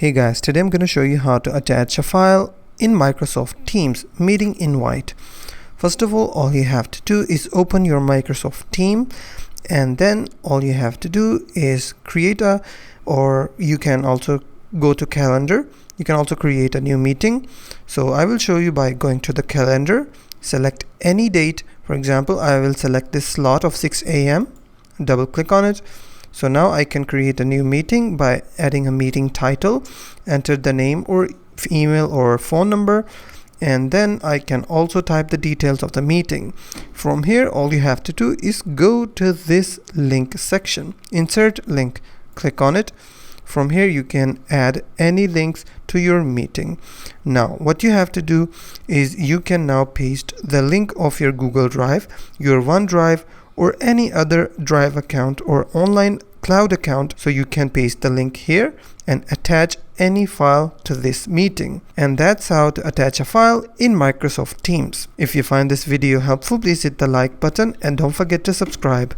Hey guys, today I'm going to show you how to attach a file in Microsoft Teams meeting invite. First of all you have to do is open your Microsoft Teams, and then all you have to do is create or you can also go to calendar. You can also create a new meeting. So I will show you by going to the calendar, select any date. For example, I will select this slot of 6 a.m. double click on it. So now I can create a new meeting by adding a meeting title, enter the name or email or phone number, and then I can also type the details of the meeting. From here, all you have to do is go to this link section, insert link, click on it. From here you can add any links to your meeting. Now what you have to do is you can now paste the link of your Google Drive, your OneDrive, or any other Drive account or online cloud account. So you can paste the link here and attach any file to this meeting. And that's how to attach a file in Microsoft Teams. If you find this video helpful, please hit the like button and don't forget to subscribe.